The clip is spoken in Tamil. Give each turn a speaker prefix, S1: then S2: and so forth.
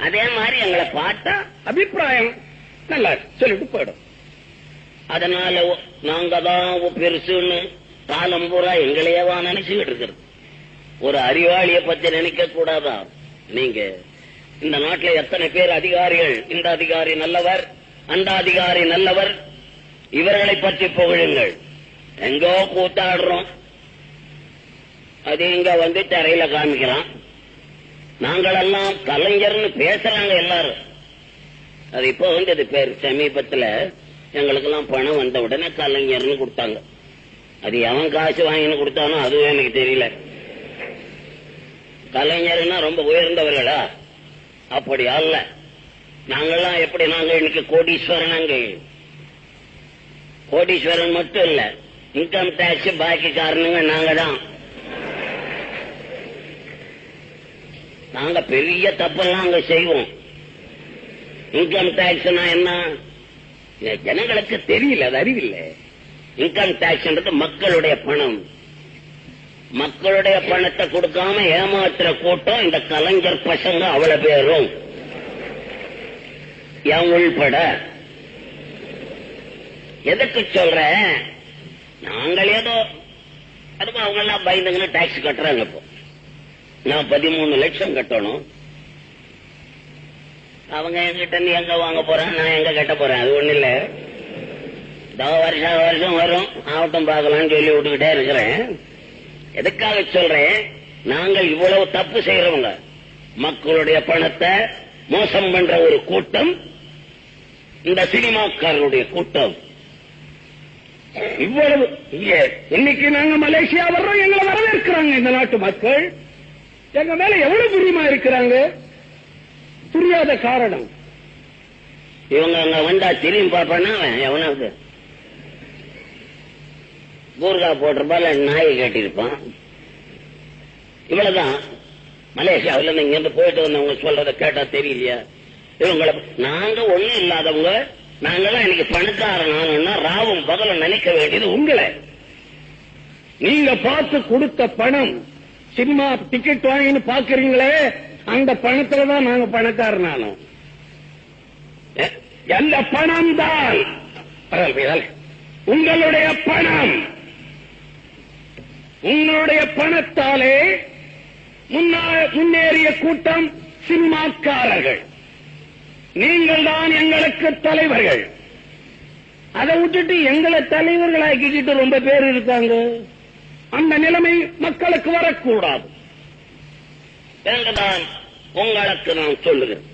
S1: அதே மாதிரி எங்களை பார்த்தா அபிப்பிராயம் நல்லா சொல்லிட்டு போயிடும். அதனால நாங்க தான் பெருசுன்னு காலம் பூரா எங்களையவா நினைச்சுக்கிட்டு இருக்கிறது. ஒரு அறிவாளிய பத்தி நினைக்க கூடாதா? நீங்க இந்த நாட்டில் எத்தனை பேர் அதிகாரிகள், இந்த அதிகாரி நல்லவர், அந்த அதிகாரி நல்லவர், இவர்களை பற்றி புகழுங்கள். எங்கோ கூத்தாடுறோம், அது இங்க வந்து தரையில காமிக்கலாம். நாங்களெல்லாம் கலைஞர்னு பேசுறாங்க எல்லாரும். அது இப்ப வந்து அது பேர் சமீபத்துல எங்களுக்கெல்லாம் பணம் வந்த உடனே கலைஞர்னு கொடுத்தாங்க. அது எவன் காசு வாங்கின்னு கொடுத்தானோ அதுவும் எனக்கு தெரியல. கலைஞர்னா ரொம்ப உயர்ந்தவர்களா? அப்படி அல்ல. நாங்கெல்லாம் எப்படி, நாங்க இன்னைக்கு கோடீஸ்வரன். கோடீஸ்வரன் மட்டும் இல்ல, இன்கம் டாக்ஸ் பாக்கி காரணங்க நாங்க தான். நாங்க பெரிய தப்பெல்லாம் அங்க செய்வோம். இன்கம் டாக்ஸ்னா என்ன ஜனங்களுக்கு தெரியல, அது அறிவில்லை. இன்கம் டாக்ஸ் மக்களுடைய பணம். மக்களுடைய பணத்தை கொடுக்காம ஏமாத்துற கூட்டம் இந்த கலைஞர் பசங்க அவ்வளவு பேரும் என் உள்பட. எதுக்கு சொல்ற, நாங்கள் ஏதோ அதுவும் அவங்க எல்லாம் பயந்துங்கன்னு டாக்ஸ் கட்டுறாங்க. இப்போ நான் 13 லட்சம் கட்டணும். அவங்க என்கிட்ட நீ எங்க வாங்க போறேன், நான் எங்க கட்ட போறேன், அது ஒண்ணு இல்ல. வருஷம் வருஷம் வரும், ஆவட்டம் பார்க்கலாம்னு சொல்லி விட்டுக்கிட்டே இருக்கிறேன். எதுக்காக சொல்றேன், நாங்கள் இவ்வளவு தப்பு செய்யறவங்க, மக்களுடைய பணத்தை மோசம் பண்ற ஒரு கூட்டம் இந்த சினிமாக்காரனுடைய கூட்டம். இவ்வளவு இன்னைக்கு நாங்க மலேசியா வர்றோம், எங்களை வரவேற்கிறாங்க இந்த நாட்டு மக்கள். எங்க மேல எவ்வளவு பிரியமா இருக்கிறாங்க. புரியாத காரணம், இவங்க அங்க வந்தா திரும்பி பார்ப்பானா எவனாவது கூர்கா போட்டிருப்பால நாயை கட்டிருப்பான். இவ்வளவுதான். மலேசியாவில் இங்க இருந்து போயிட்டு வந்தவங்க சொல்றத கேட்டா தெரியலையா? இவங்களை நாங்க ஒண்ணும் இல்லாதவங்க, நாங்கெல்லாம் இன்னைக்கு பணக்காரனா ராவும் பகலும் நினைக்க வேண்டியது உங்களை. நீங்க பார்த்து கொடுத்த பணம், சினிமா டிக்கெட் வாங்கின்னு பாக்குறீங்களே, அந்த பணத்துலதான் நாங்க பணக்காரனானோம். எந்த பணம் தான் உங்களுடைய பணம். உங்களுடைய பணத்தாலே முன்னேறிய கூட்டம் சினிமாக்காரர்கள். நீங்கள் தான் எங்களுக்கு தலைவர்கள். அதை விட்டுட்டு எங்களை தலைவர்களாக்கிட்டு ரொம்ப பேர் இருக்காங்க. அந்த நிலைமை மக்களுக்கு வரக்கூடாது. உங்களுக்கு நான் சொல்லுகிறேன்.